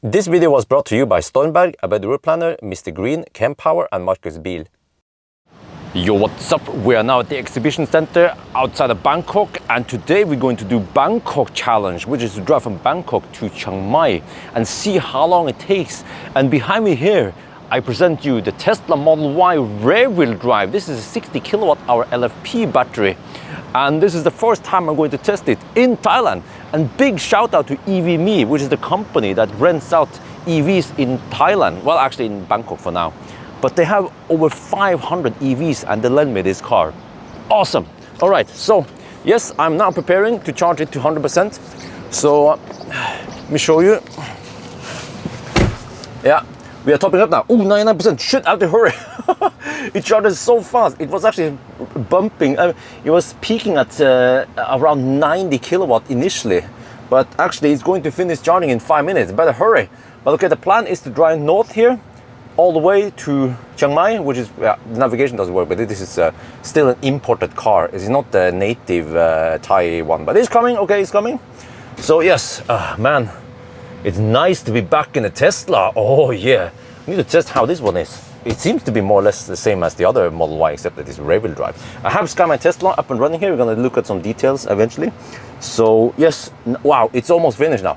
This video was brought to you by Stormberg, a better route planner, MisterGreen, Kempower and Marcus Bil. Yo, what's up? We are now at the exhibition center outside of Bangkok, and today we're going to do Bangkok challenge, which is to drive from Bangkok to Chiang Mai and see how long it takes. And behind me here, I present you the Tesla Model Y rear-wheel drive. This is a 60 kilowatt hour LFP battery, and this is the first time I'm going to test it in Thailand. And big shout out to EV.me, which is the company that rents out EVs in Thailand. Well, actually in Bangkok for now. But they have over 500 EVs and they lend me this car. Awesome. All right, so yes, I'm now preparing to charge it to 100%. So let me show you. Yeah, we are topping up now. Oh, 99%. Shit, I have to hurry. It charges so fast. It was actually bumping. It was peaking at around 90 kilowatt initially. But actually, it's going to finish charging in 5 minutes. Better hurry. But okay, the plan is to drive north here, all the way to Chiang Mai, which is, the navigation doesn't work, but this is still an imported car. It's not the native Thai one, but it's coming. Okay, it's coming. So yes, man, it's nice to be back in a Tesla. Oh yeah, I need to test how this one is. It seems to be more or less the same as the other Model Y, except that it's rear-wheel drive. I have ScanMyTesla up and running here. We're gonna look at some details eventually. So yes, wow, it's almost finished now.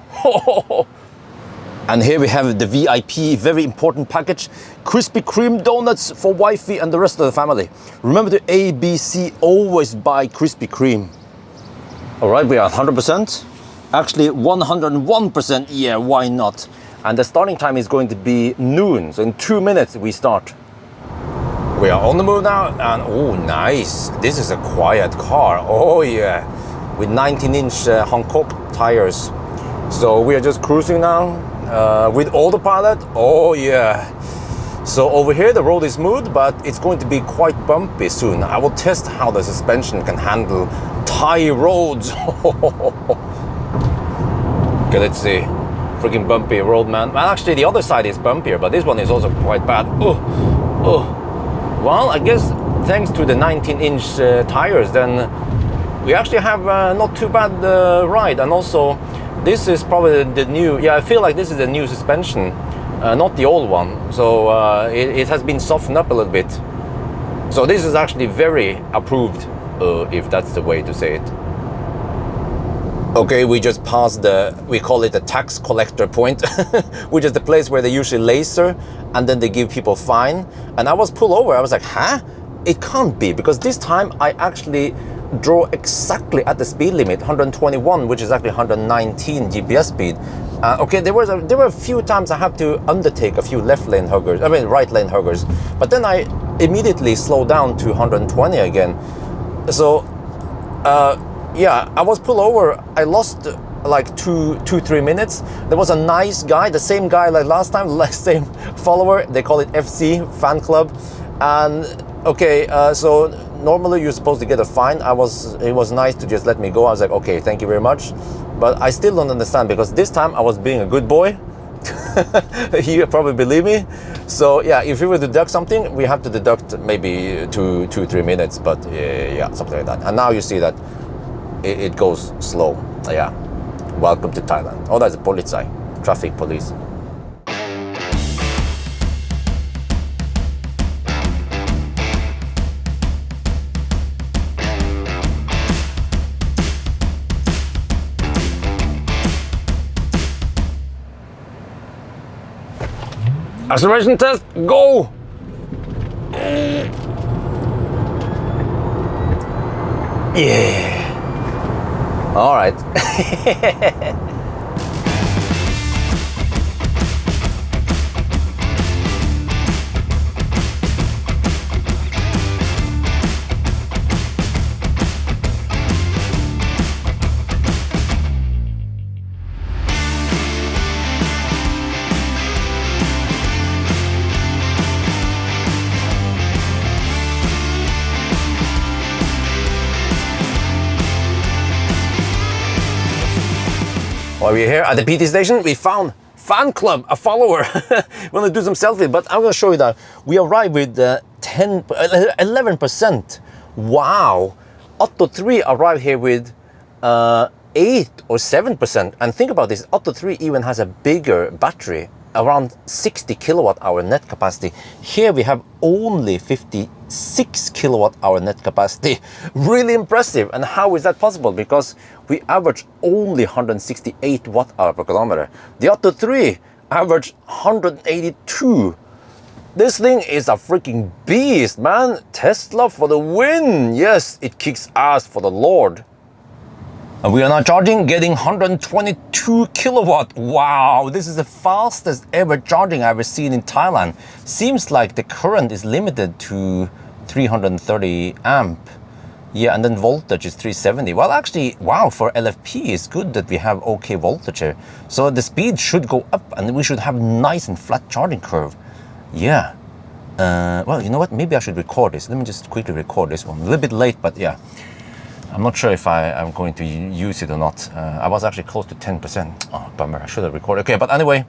And here we have the VIP, very important package. Krispy Kreme donuts for wifey and the rest of the family. Remember the ABC, always buy Krispy Kreme. All right, we are 100%. Actually 101%, yeah, why not? And the starting time is going to be noon, so in 2 minutes we start. We are on the move now, and oh, nice. This is a quiet car, oh yeah. With 19-inch Hankook tires. So we are just cruising now with autopilot, oh yeah. So over here the road is smooth, but it's going to be quite bumpy soon. I will test how the suspension can handle Thai roads. Okay, let's see. Freaking bumpy road, man. Well, actually the other side is bumpier, but this one is also quite bad. Well, I guess thanks to the 19-inch tires, then we actually have not too bad ride. And also this is probably the new, yeah, I feel like this is the new suspension, not the old one. So it has been softened up a little bit. So this is actually very approved, if that's the way to say it. Okay, we just passed we call it the tax collector point, which is the place where they usually laser and then they give people fine. And I was pulled over. I was like, huh? It can't be, because this time I actually drove exactly at the speed limit, 121, which is actually 119 GPS speed. Okay, there were a few times I had to undertake a few right lane huggers, but then I immediately slowed down to 120 again. So yeah, I was pulled over. I lost like 3 minutes. There was a nice guy, the same guy like last time, like same follower. They call it FC, fan club. And okay, so normally you're supposed to get a fine. It was nice to just let me go. I was like, okay, thank you very much. But I still don't understand, because this time I was being a good boy. You probably believe me. So yeah, if we were to deduct something, we have to deduct maybe 2-3 minutes, but yeah, something like that. And now you see that it goes slow. Yeah, welcome to Thailand. Oh, that's a polizei, traffic police. Acceleration test, go! Yeah. All right. While we're here at the PT station, we found fan club, a follower. We want to do some selfie, but I'm going to show you that we arrived with 11%. Wow. Otto 3 arrived here with 8 or 7%. And think about this, Atto 3 even has a bigger battery, around 60 kilowatt hour net capacity. Here we have only 56 kilowatt hour net capacity. Really impressive. And how is that possible? Because we average only 168 watt hour per kilometer. The Atto 3 averaged 182. This thing is a freaking beast, man. Tesla for the win. Yes, it kicks ass for the Lord. And we are now charging, getting 122 kilowatt. Wow, this is the fastest ever charging I've ever seen in Thailand. Seems like the current is limited to 330 amp. Yeah, and then voltage is 370. Well, actually, wow, for LFP, it's good that we have okay voltage here. So the speed should go up and we should have nice and flat charging curve. Yeah. Well, you know what? Maybe I should record this. Let me just quickly record this one. A little bit late, but yeah. I'm not sure if I'm going to use it or not. I was actually close to 10%. Oh, bummer. I should have recorded. Okay, but anyway,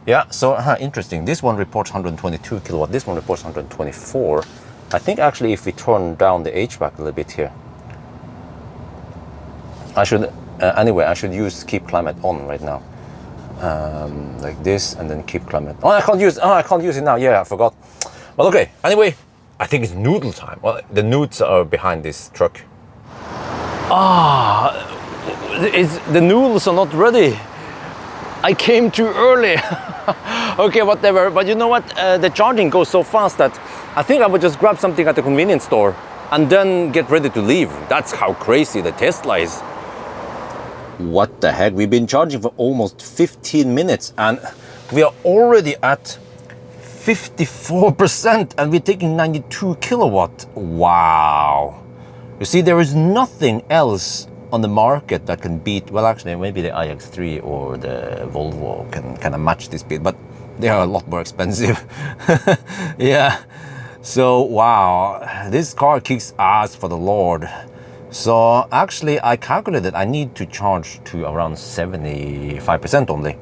yeah, so interesting. This one reports 122 kilowatt. This one reports 124. I think actually if we turn down the HVAC a little bit here, I should, anyway, I should use keep climate on right now. Like this, and then keep climate. Oh, I can't use it now. Yeah, I forgot. Well, okay, anyway, I think it's noodle time. Well, the nudes are behind this truck. The noodles are not ready. I came too early. Okay, whatever. But you know what? The charging goes so fast that I think I would just grab something at the convenience store and then get ready to leave. That's how crazy the Tesla is. What the heck? We've been charging for almost 15 minutes and we are already at 54% and we're taking 92 kilowatt. Wow. You see, there is nothing else on the market that can beat, well, actually, maybe the iX3 or the Volvo can kind of match this speed, but they are a lot more expensive. Yeah. So, wow, this car kicks ass for the Lord. So, actually, I calculated I need to charge to around 75% only,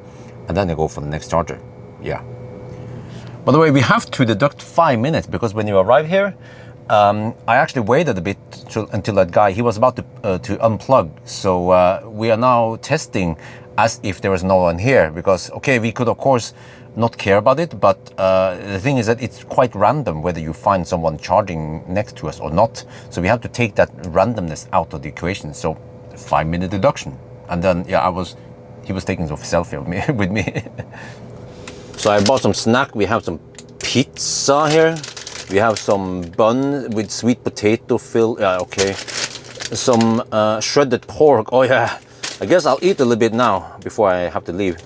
and then I go for the next charger. Yeah. By the way, we have to deduct 5 minutes because when you arrive here, I actually waited a bit until that guy, he was about to unplug. So we are now testing as if there was no one here because, okay, we could of course not care about it, but the thing is that it's quite random whether you find someone charging next to us or not. So we have to take that randomness out of the equation. So 5 minute deduction. And then, yeah, he was taking a selfie of me, with me. So I bought some snack. We have some pizza here. We have some bun with sweet potato fill. Yeah, okay. Some shredded pork. Oh yeah. I guess I'll eat a little bit now before I have to leave.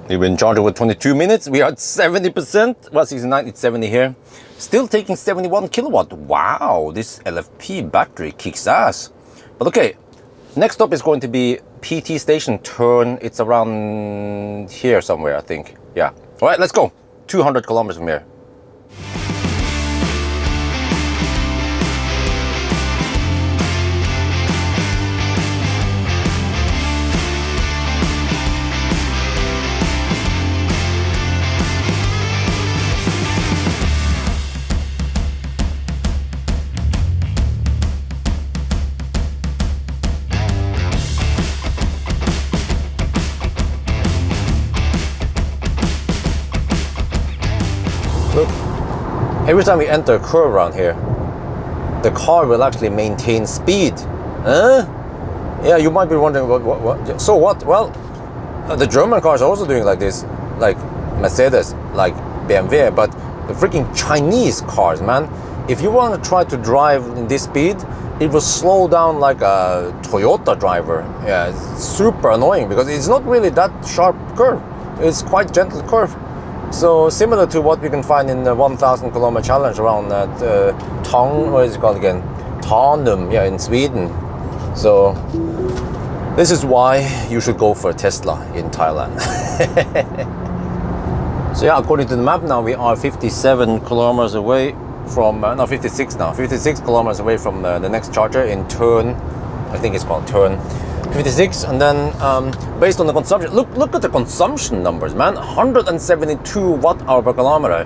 We've been charging with 22 minutes. We are at 70%. Well, 69, it's 70 here. Still taking 71 kilowatt. Wow, this LFP battery kicks ass. But okay, next stop is going to be PT station turn. It's around here somewhere, I think. Yeah. All right, let's go. 200 kilometers from here. Look, every time we enter a curve around here, the car will actually maintain speed. Huh? Yeah, you might be wondering what? So what? Well, the German cars are also doing like this, like Mercedes, like BMW, but the freaking Chinese cars, man. If you want to try to drive in this speed, it will slow down like a Toyota driver. Yeah, it's super annoying because it's not really that sharp curve. It's quite gentle curve. So similar to what we can find in the 1,000 kilometer challenge around that what is it called again? Tanum, yeah, in Sweden. So this is why you should go for a Tesla in Thailand. So yeah, according to the map now, we are 57 kilometers away from, no, 56 now. 56 kilometers away from the next charger in Turn. I think it's called Turn. 56, and then based on the consumption, look at the consumption numbers, man. 172 watt hour per kilometer.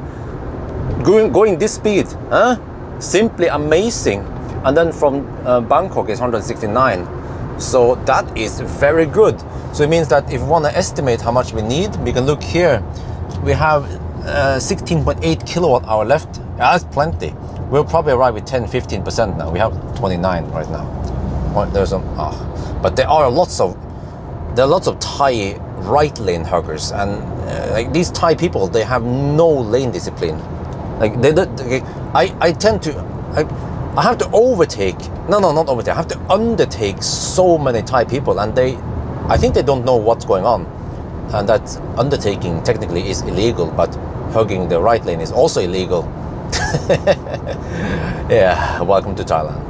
Going this speed, huh? Simply amazing. And then from Bangkok is 169. So that is very good. So it means that if we want to estimate how much we need, we can look here. We have 16.8 kilowatt hour left. Yeah, that's plenty. We'll probably arrive with 10-15% now. We have 29 right now. There's some, but there are lots of Thai right lane huggers, and like these Thai people, they have no lane discipline. Like I have to overtake. No, not overtake. I have to undertake so many Thai people, and I think they don't know what's going on, and that undertaking technically is illegal, but hugging the right lane is also illegal. Yeah, welcome to Thailand.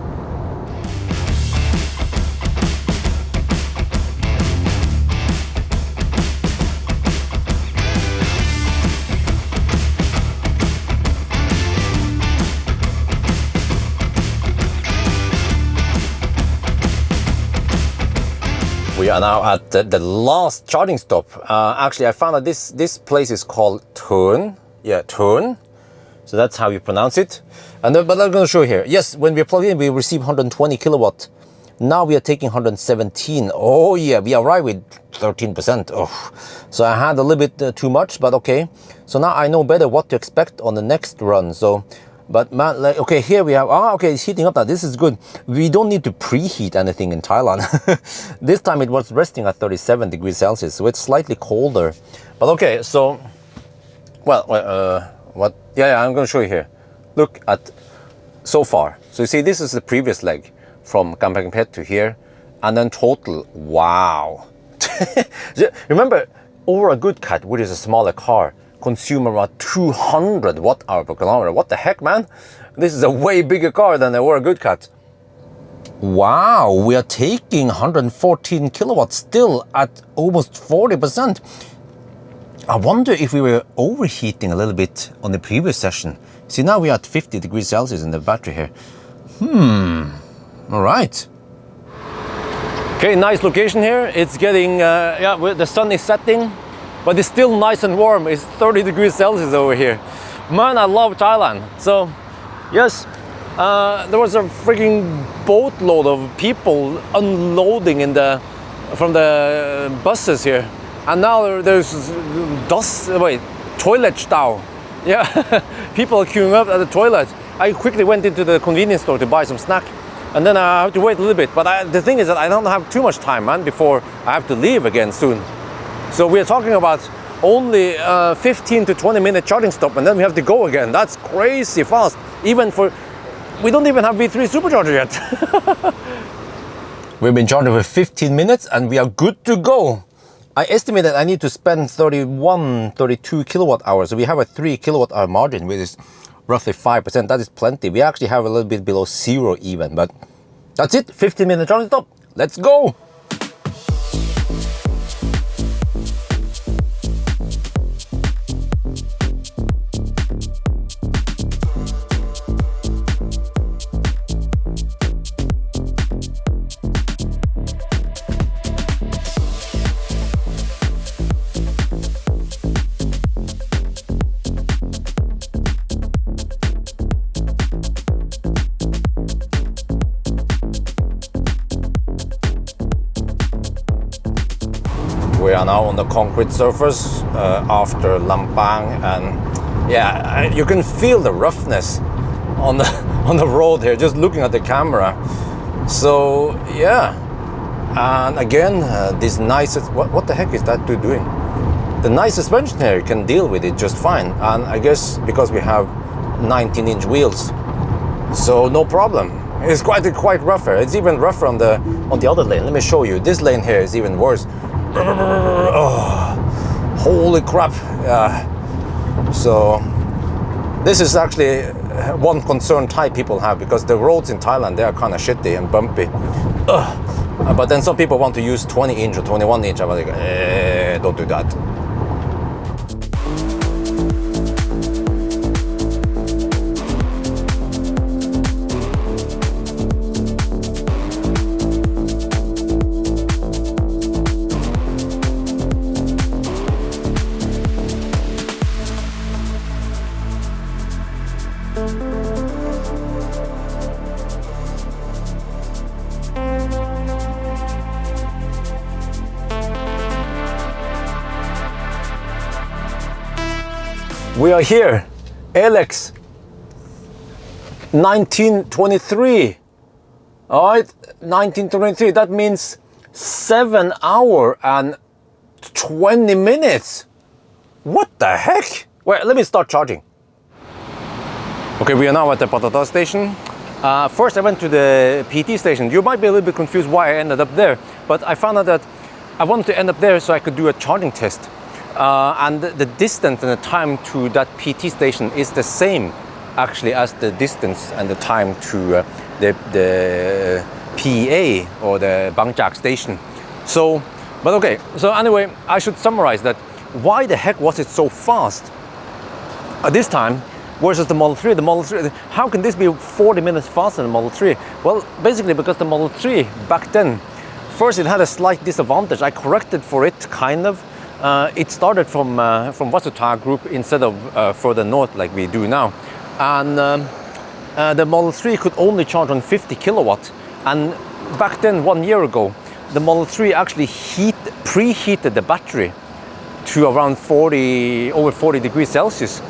We are now at the last charging stop. Actually, I found that this place is called Thun. Yeah, Thun. So that's how you pronounce it. But I'm going to show you here. Yes, when we plug in, we receive 120 kilowatt. Now we are taking 117. Oh yeah, we arrived with 13%. Oh, so I had a little bit too much, but okay. So now I know better what to expect on the next run. So, but man, like, okay, here we have, okay, it's heating up now. This is good. We don't need to preheat anything in Thailand. This time it was resting at 37 degrees Celsius, so it's slightly colder. But okay, so, well, what? Yeah, I'm going to show you here. Look at so far. So you see, this is the previous leg from Kamphaeng to here, and then total. Wow. Remember, over a good cat, which is a smaller car, consume around 200 watt-hour per kilometer. What the heck, man? This is a way bigger car than the Over a good cat. Wow, we are taking 114 kilowatts still at almost 40%. I wonder if we were overheating a little bit on the previous session. See, now we are at 50 degrees Celsius in the battery here. All right. Okay, nice location here. It's getting, the sun is setting, but it's still nice and warm. It's 30 degrees Celsius over here. Man, I love Thailand. So, yes, there was a freaking boatload of people unloading from the buses here. And now there's toilet style. Yeah, people are queuing up at the toilet. I quickly went into the convenience store to buy some snack, and then I have to wait a little bit. But the thing is that I don't have too much time, man, before I have to leave again soon. So we're talking about only 15 to 20 minute charging stop, and then we have to go again. That's crazy fast. We don't even have V3 supercharger yet. We've been charging for 15 minutes, and we are good to go. I estimate that I need to spend 32 kilowatt hours. So we have a 3 kilowatt hour margin, which is roughly 5%. That is plenty. We actually have a little bit below zero even, but that's it. 15 minute charging stop. Let's go. We are now on the concrete surface after Lampang, and yeah, you can feel the roughness on the road here just looking at the camera. So yeah, and again, this nice, what the heck is that dude doing? The nice suspension here can deal with it just fine, and I guess because we have 19-inch wheels, so no problem. It's quite rougher. It's even rougher on the other lane. Let me show you. This lane here is even worse. Oh, holy crap. So this is actually one concern Thai people have, because the roads in Thailand, they are kind of shitty and bumpy. But then some people want to use 20-inch or 21-inch. I'm like, don't do that. We are here, Alex, 1923. All right, 1923. That means 7 hours and 20 minutes. What the heck? Well, let me start charging. Okay, we are now at the Patata station. First I went to the PT station. You might be a little bit confused why I ended up there, but I found out that I wanted to end up there so I could do a charging test. And the distance and the time to that PT station is the same actually as the distance and the time to the PA or the Bangkok station. So, but okay, so anyway, I should summarize that. Why the heck was it so fast this time versus the Model 3? The Model 3, how can this be 40 minutes faster than the Model 3? Well, basically because the Model 3 back then, first it had a slight disadvantage. I corrected for it, kind of. It started from Vasutha group instead of further north like we do now. And the Model 3 could only charge on 50 kilowatts. And back then, 1 year ago, the Model 3 actually preheated the battery to around over 40 degrees Celsius.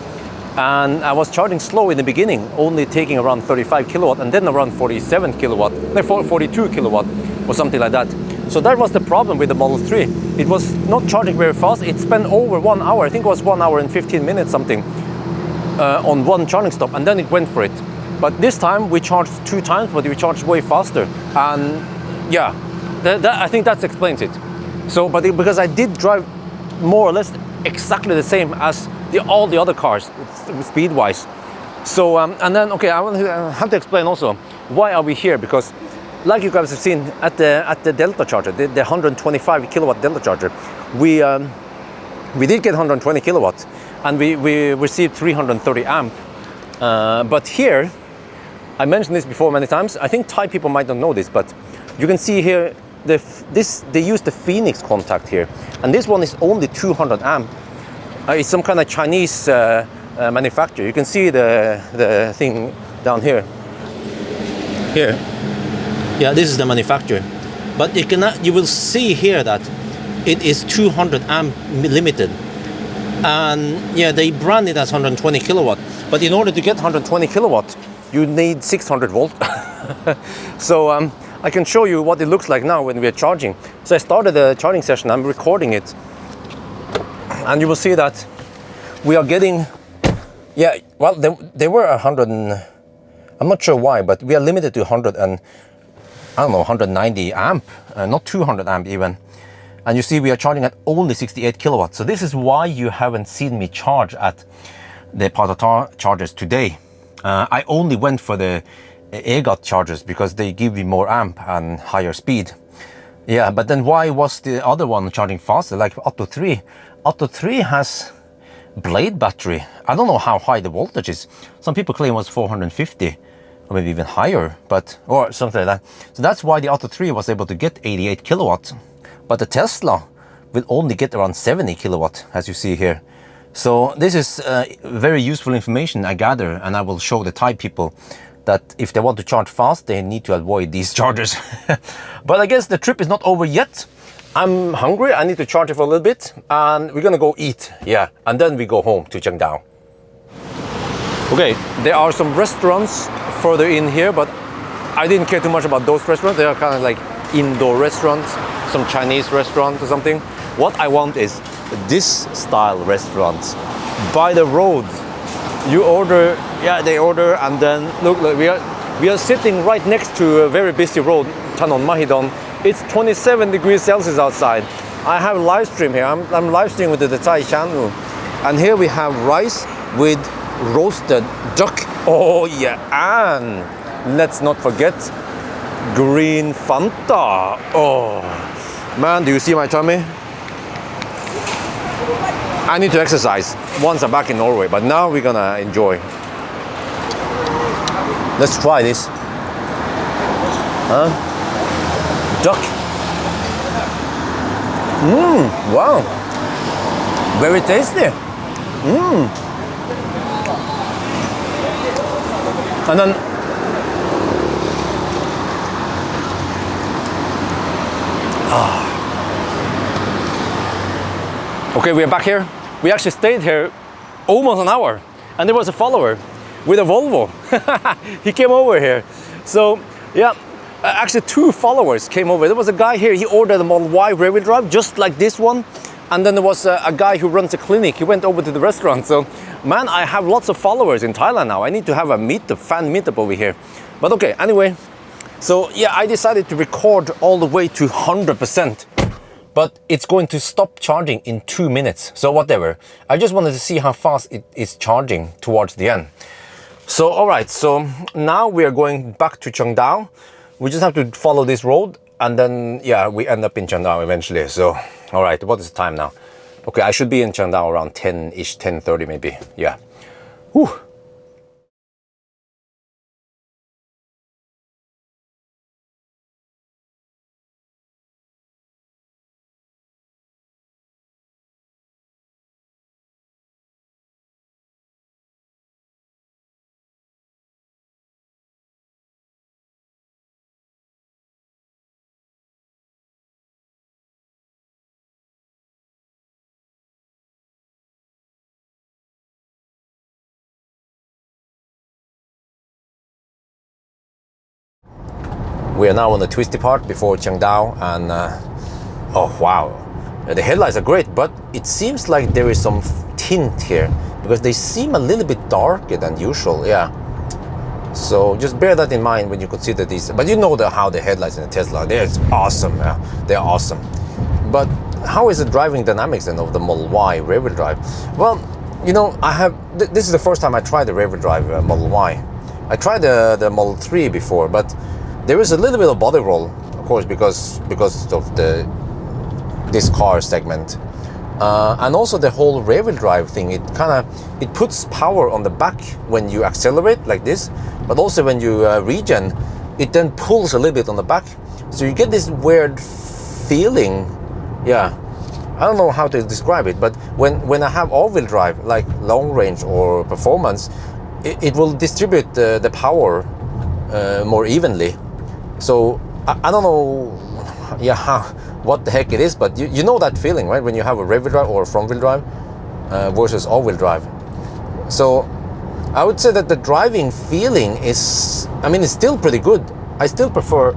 And I was charging slow in the beginning, only taking around 35 kilowatt and then around 47 kilowatt, 42 kilowatt or something like that. So that was the problem with the Model 3. It was not charging very fast. It spent over 1 hour, I think it was 1 hour and 15 minutes something, on one charging stop, and then it went for it. But this time we charged 2 times, but we charged way faster. And yeah, I think that explains it. So, because I did drive more or less exactly the same as all the other cars, speed-wise. So, and then, okay, I have to explain also, why are we here? Because like you guys have seen at the Delta charger, the 125 kilowatt Delta charger, we did get 120 kilowatts and we received 330 amp. But here, I mentioned this before many times. I think Thai people might not know this, but you can see here they use the Phoenix contact here, and this one is only 200 amp. It's some kind of Chinese manufacturer. You can see the thing down here. Here. Yeah, this is the manufacturer, but you will see here that it is 200 amp limited, and yeah, they brand it as 120 kilowatt, but in order to get 120 kilowatt you need 600 volt. So I can show you what it looks like now when we are charging. So I started the charging session, I'm recording it, and you will see that we are getting, yeah, well, they were 100 and I'm not sure why, but we are limited to 100 and I don't know, 190 amp, not 200 amp even. And you see we are charging at only 68 kilowatts. So this is why you haven't seen me charge at the Patata chargers today. I only went for the EGOT chargers because they give me more amp and higher speed. Yeah, but then why was the other one charging faster, like Atto 3? Atto 3 has blade battery. I don't know how high the voltage is. Some people claim it was 450. Or maybe even higher, or something like that. So that's why the Atto 3 was able to get 88 kilowatts. But the Tesla will only get around 70 kilowatt, as you see here. So this is very useful information I gather, and I will show the Thai people that if they want to charge fast, they need to avoid these chargers. But I guess the trip is not over yet. I'm hungry, I need to charge it for a little bit, and we're gonna go eat, yeah, and then we go home to Qingdao. Okay, there are some restaurants further in here, but I didn't care too much about those restaurants. They are kind of like indoor restaurants, some Chinese restaurant or something. What I want is this style restaurants by the road. You order, yeah, they order, and then look, we are sitting right next to a very busy road, Tanon Mahidon. It's 27 degrees Celsius outside. I have a live stream here. I'm live streaming with the Thai channel, and here we have rice with roasted duck. Oh yeah, and let's not forget green Fanta. Oh man, do you see my tummy? I need to exercise once I'm back in Norway, but now we're gonna enjoy. Let's try this. Huh? Duck. Wow. Very tasty. And then okay, we are back here. We actually stayed here almost an hour, and there was a follower with a Volvo. He came over here. So yeah, actually 2 followers came over. There was a guy here, he ordered a Model Y rear-wheel drive, just like this one. And then there was a guy who runs a clinic. He went over to the restaurant. So man, I have lots of followers in Thailand now. I need to have a meetup, fan meetup over here. But okay, anyway. So yeah, I decided to record all the way to 100%. But it's going to stop charging in 2 minutes. So whatever. I just wanted to see how fast it is charging towards the end. So all right, so now we are going back to Cheongdao. We just have to follow this road, and then yeah, we end up in Cheongdao eventually. So all right, what is the time now? Okay, I should be in Cheongdao around 10-ish, 10:30 maybe. Yeah. Whew. We are now on the twisty part before Cheongdao, and oh wow, the headlights are great, but it seems like there is some tint here because they seem a little bit darker than usual. Yeah, so just bear that in mind when you consider these. But you know how the headlights in the Tesla, they're awesome. Yeah, they're awesome. But how is the driving dynamics then of the Model Y rear-wheel drive? Well, you know, this is the first time I tried the rear-wheel drive Model Y. I tried the Model 3 before, but there is a little bit of body roll, of course, because of this car segment, and also the whole rear-wheel drive thing. It puts power on the back when you accelerate like this, but also when you regen, it then pulls a little bit on the back. So you get this weird feeling. Yeah, I don't know how to describe it, but when I have all-wheel drive, like long range or performance, it will distribute the power more evenly. So I don't know, yeah, what the heck it is, but you know that feeling, right? When you have a rear-wheel drive or front-wheel drive versus all-wheel drive. So I would say that the driving feeling is, I mean, it's still pretty good. I still prefer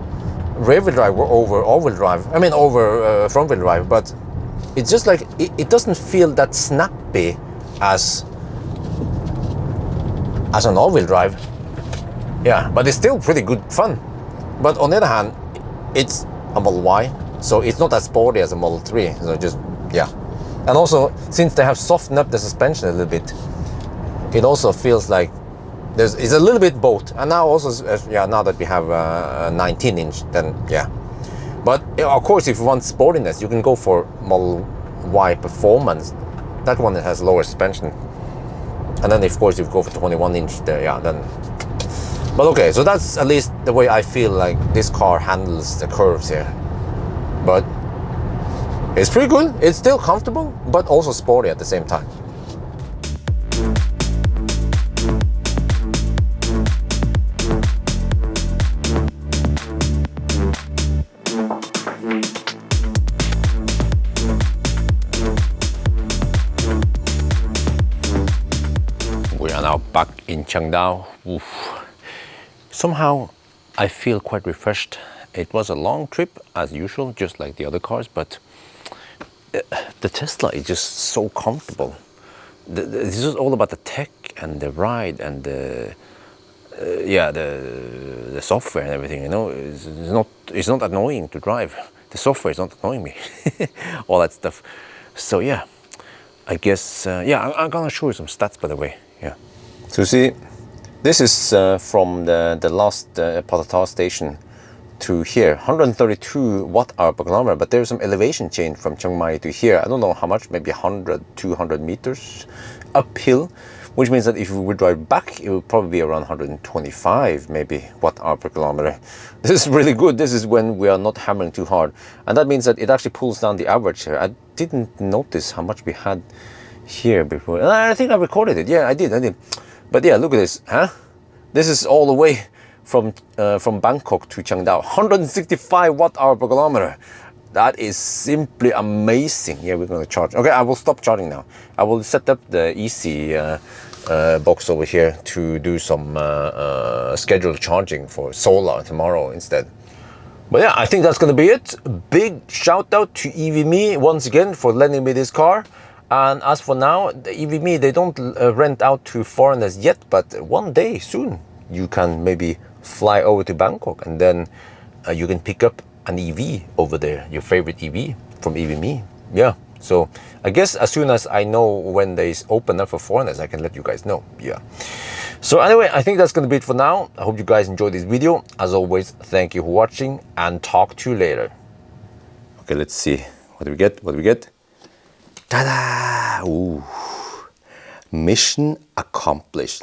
rear-wheel drive over all-wheel drive. I mean, over front-wheel drive, but it's just like it doesn't feel that snappy as an all-wheel drive. Yeah, but it's still pretty good fun. But on the other hand, it's a Model Y, so it's not as sporty as a Model 3. So just, yeah. And also, since they have softened up the suspension a little bit, it also feels like it's a little bit both. And now also, yeah, now that we have a 19-inch, then yeah. But of course, if you want sportiness, you can go for Model Y Performance. That one that has lower suspension. And then, of course, if you go for 21-inch, there, yeah, then. But okay, so that's at least the way I feel like this car handles the curves here. But it's pretty good. It's still comfortable, but also sporty at the same time. We are now back in Cheongdao. Oof. Somehow I feel quite refreshed. It was a long trip as usual, just like the other cars, but the Tesla is just so comfortable. This is all about the tech and the ride and the software and everything. You know, it's not annoying to drive. The software is not annoying me. All that stuff. So yeah, I guess I'm gonna show you some stats, by the way. Yeah. So see. This is from the last Patata station to here, 132 watt-hour per kilometer, but there's some elevation change from Chiang Mai to here. I don't know how much, maybe 100, 200 meters uphill, which means that if we would drive back, it would probably be around 125, maybe watt-hour per kilometer. This is really good. This is when we are not hammering too hard. And that means that it actually pulls down the average here. I didn't notice how much we had here before. And I think I recorded it. Yeah, I did. But yeah, look at this, huh? This is all the way from Bangkok to Cheongdao, 165 watt-hour per kilometer. That is simply amazing. Yeah, we're gonna charge. Okay, I will stop charging now. I will set up the easy box over here to do some scheduled charging for solar tomorrow instead. But yeah, I think that's gonna be it. Big shout out to EVme once again for lending me this car. And as for now, the EVme, they don't rent out to foreigners yet, but one day soon you can maybe fly over to Bangkok and then you can pick up an EV over there, your favorite EV from EVme. Yeah, so I guess as soon as I know when they open up for foreigners, I can let you guys know. Yeah. So anyway, I think that's gonna be it for now. I hope you guys enjoyed this video. As always, thank you for watching and talk to you later. Okay, let's see. What do we get? What do we get? Ta-da! Ooh. Mission accomplished.